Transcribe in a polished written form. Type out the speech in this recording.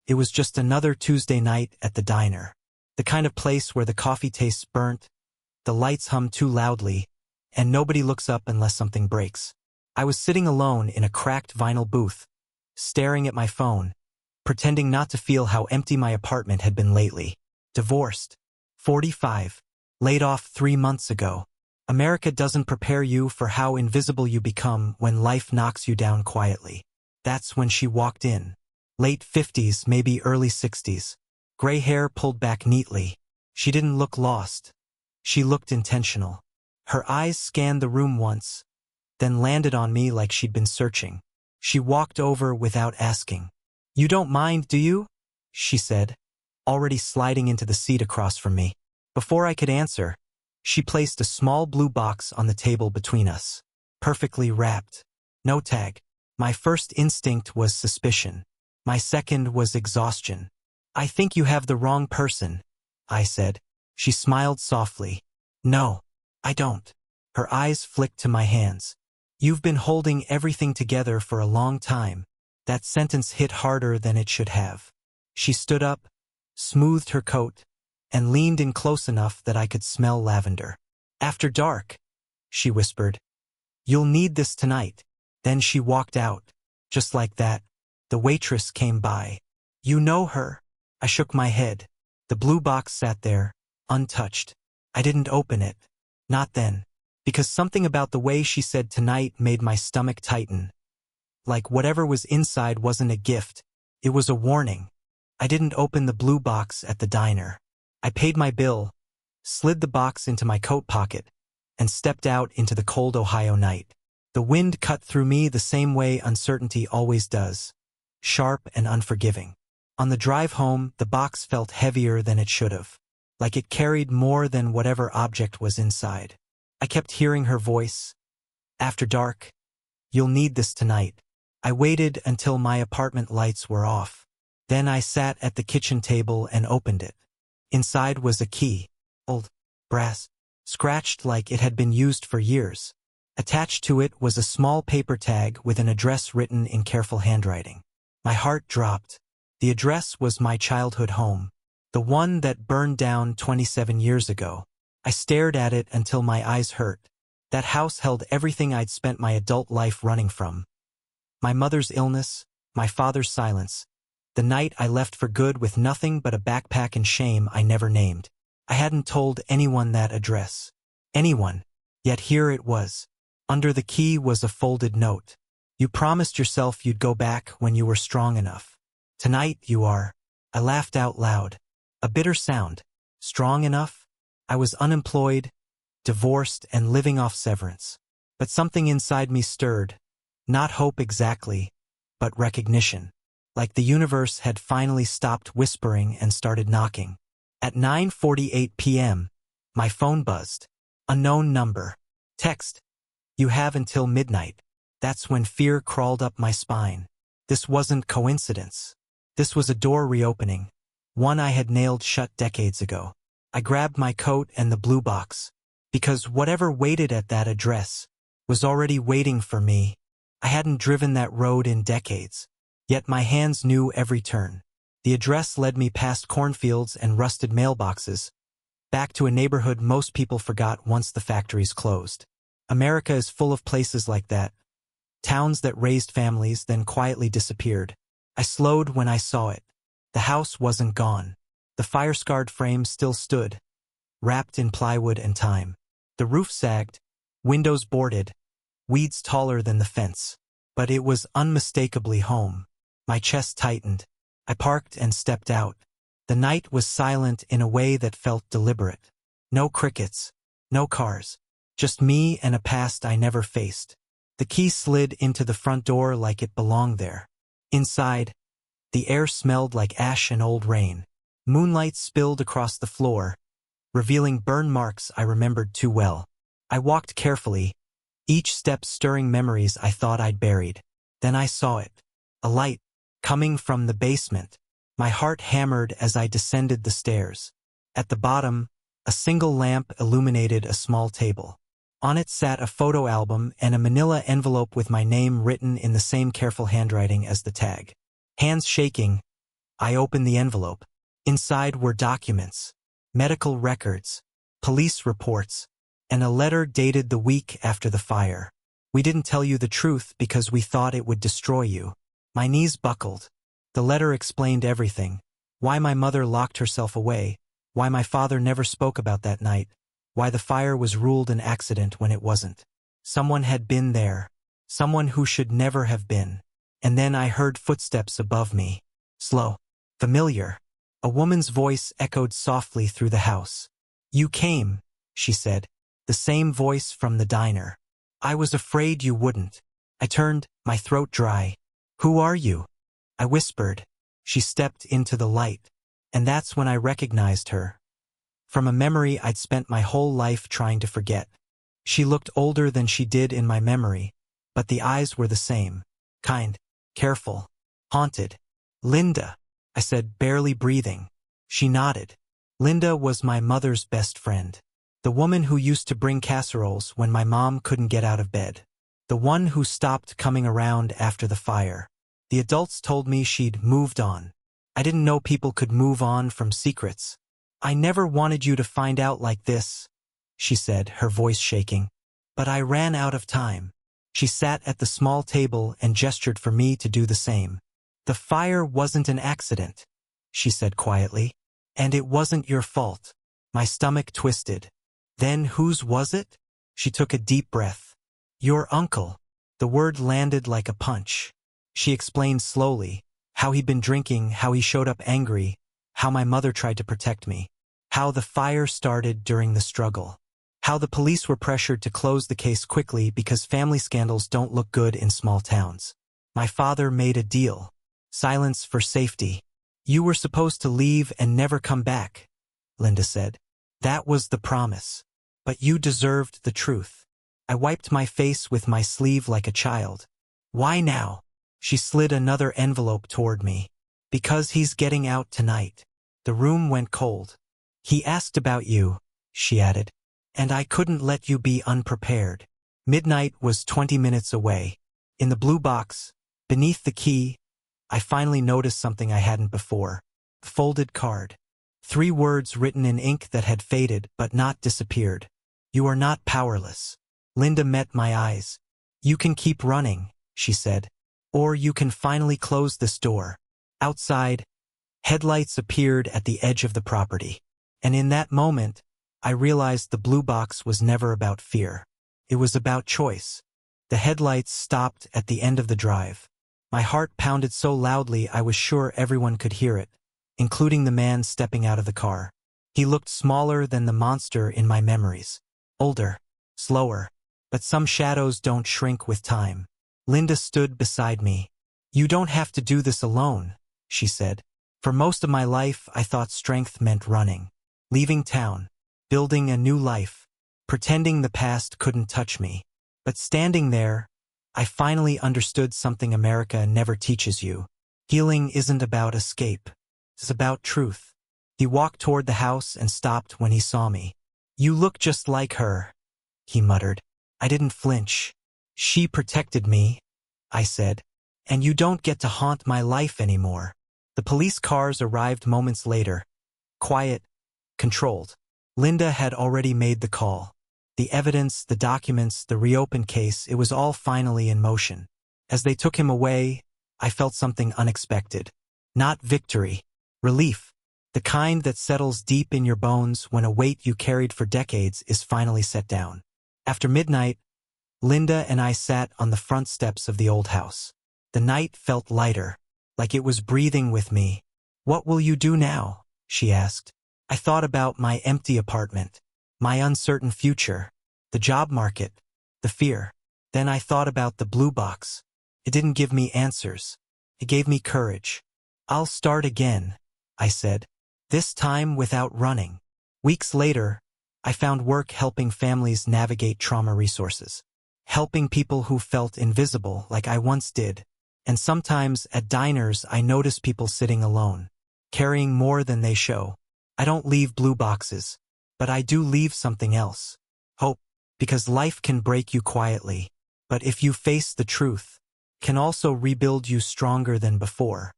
It was just another Tuesday night at the diner. The kind of place where the coffee tastes burnt, the lights hum too loudly, and nobody looks up unless something breaks. I was sitting alone in a cracked vinyl booth, staring at my phone, pretending not to feel how empty my apartment had been lately. Divorced. 45. Laid off 3 months ago. America doesn't prepare you for how invisible you become when life knocks you down quietly. That's when she walked in. Late 50s, maybe early 60s. Gray hair pulled back neatly. She didn't look lost. She looked intentional. Her eyes scanned the room once, then landed on me like she'd been searching. She walked over without asking. "You don't mind, do you?" she said, already sliding into the seat across from me. Before I could answer, she placed a small blue box on the table between us, perfectly wrapped. No tag. My first instinct was suspicion. My second was exhaustion. "I think you have the wrong person," I said. She smiled softly. "No, I don't." Her eyes flicked to my hands. "You've been holding everything together for a long time." That sentence hit harder than it should have. She stood up, smoothed her coat, and leaned in close enough that I could smell lavender. "After dark," she whispered. "You'll need this tonight." Then she walked out. Just like that, the waitress came by. "You know her?" I shook my head. The blue box sat there, untouched. I didn't open it. Not then. Because something about the way she said tonight made my stomach tighten. Like whatever was inside wasn't a gift. It was a warning. I didn't open the blue box at the diner. I paid my bill, slid the box into my coat pocket, and stepped out into the cold Ohio night. The wind cut through me the same way uncertainty always does. Sharp and unforgiving. On the drive home, the box felt heavier than it should have. Like it carried more than whatever object was inside. I kept hearing her voice. "After dark. You'll need this tonight." I waited until my apartment lights were off. Then I sat at the kitchen table and opened it. Inside was a key. Old. Brass. Scratched like it had been used for years. Attached to it was a small paper tag with an address written in careful handwriting. My heart dropped. The address was my childhood home. The one that burned down 27 years ago. I stared at it until my eyes hurt. That house held everything I'd spent my adult life running from. My mother's illness, my father's silence. The night I left for good with nothing but a backpack and shame I never named. I hadn't told anyone that address. Anyone. Yet here it was. Under the key was a folded note. "You promised yourself you'd go back when you were strong enough. Tonight you are." I laughed out loud. A bitter sound. Strong enough? I was unemployed, divorced, and living off severance. But something inside me stirred. Not hope exactly, but recognition. Like the universe had finally stopped whispering and started knocking. At 9:48 p.m., my phone buzzed. Unknown number. Text. "You have until midnight." That's when fear crawled up my spine. This wasn't coincidence. This was a door reopening. One I had nailed shut decades ago. I grabbed my coat and the blue box. Because whatever waited at that address was already waiting for me. I hadn't driven that road in decades. Yet my hands knew every turn. The address led me past cornfields and rusted mailboxes, back to a neighborhood most people forgot once the factories closed. America is full of places like that. Towns that raised families, then quietly disappeared. I slowed when I saw it. The house wasn't gone. The fire-scarred frame still stood, wrapped in plywood and time. The roof sagged, windows boarded, weeds taller than the fence. But it was unmistakably home. My chest tightened. I parked and stepped out. The night was silent in a way that felt deliberate. No crickets, no cars. Just me and a past I never faced. The key slid into the front door like it belonged there. Inside, the air smelled like ash and old rain. Moonlight spilled across the floor, revealing burn marks I remembered too well. I walked carefully, each step stirring memories I thought I'd buried. Then I saw it. A light, coming from the basement. My heart hammered as I descended the stairs. At the bottom, a single lamp illuminated a small table. On it sat a photo album and a manila envelope with my name written in the same careful handwriting as the tag. Hands shaking, I opened the envelope. Inside were documents, medical records, police reports, and a letter dated the week after the fire. We didn't tell you the truth because we thought it would destroy you. My knees buckled. The letter explained everything. Why my mother locked herself away, why my father never spoke about that night, why the fire was ruled an accident when it wasn't. Someone had been there, someone who should never have been. And then I heard footsteps above me. Slow, familiar. A woman's voice echoed softly through the house. You came, she said, the same voice from the diner. I was afraid you wouldn't. I turned, my throat dry. Who are you? I whispered. She stepped into the light, and that's when I recognized her. From a memory I'd spent my whole life trying to forget. She looked older than she did in my memory, but the eyes were the same. Kind, careful, haunted. Linda, I said, barely breathing. She nodded. Linda was my mother's best friend. The woman who used to bring casseroles when my mom couldn't get out of bed. The one who stopped coming around after the fire. The adults told me she'd moved on. I didn't know people could move on from secrets. I never wanted you to find out like this, she said, her voice shaking. But I ran out of time. She sat at the small table and gestured for me to do the same. The fire wasn't an accident, she said quietly. And it wasn't your fault. My stomach twisted. Then whose was it? She took a deep breath. Your uncle. The word landed like a punch. She explained slowly, how he'd been drinking, how he showed up angry, how my mother tried to protect me, how the fire started during the struggle, how the police were pressured to close the case quickly because family scandals don't look good in small towns. My father made a deal. Silence for safety. You were supposed to leave and never come back, Linda said. That was the promise. But you deserved the truth. I wiped my face with my sleeve like a child. Why now? She slid another envelope toward me. Because he's getting out tonight. The room went cold. He asked about you, she added. And I couldn't let you be unprepared. Midnight was 20 minutes away. In the blue box, beneath the key, I finally noticed something I hadn't before. A folded card. 3 words written in ink that had faded but not disappeared. You are not powerless. Linda met my eyes. You can keep running, she said. Or you can finally close this door. Outside, headlights appeared at the edge of the property. And in that moment, I realized the blue box was never about fear. It was about choice. The headlights stopped at the end of the drive. My heart pounded so loudly I was sure everyone could hear it, including the man stepping out of the car. He looked smaller than the monster in my memories. Older, slower, but some shadows don't shrink with time. Linda stood beside me. You don't have to do this alone, she said. For most of my life, I thought strength meant running, leaving town, building a new life, pretending the past couldn't touch me. But standing there, I finally understood something America never teaches you. Healing isn't about escape. It's about truth. He walked toward the house and stopped when he saw me. You look just like her, he muttered. I didn't flinch. She protected me, I said. And you don't get to haunt my life anymore. The police cars arrived moments later. Quiet, controlled. Linda had already made the call. The evidence, the documents, the reopened case, it was all finally in motion. As they took him away, I felt something unexpected. Not victory. Relief. The kind that settles deep in your bones when a weight you carried for decades is finally set down. After midnight, Linda and I sat on the front steps of the old house. The night felt lighter, like it was breathing with me. What will you do now? She asked. I thought about my empty apartment, my uncertain future, the job market, the fear. Then I thought about the blue box. It didn't give me answers. It gave me courage. I'll start again, I said, this time without running. Weeks later, I found work helping families navigate trauma resources, helping people who felt invisible like I once did. And sometimes at diners I notice people sitting alone, carrying more than they show. I don't leave blue boxes, but I do leave something else. Hope, because life can break you quietly, but if you face the truth, can also rebuild you stronger than before.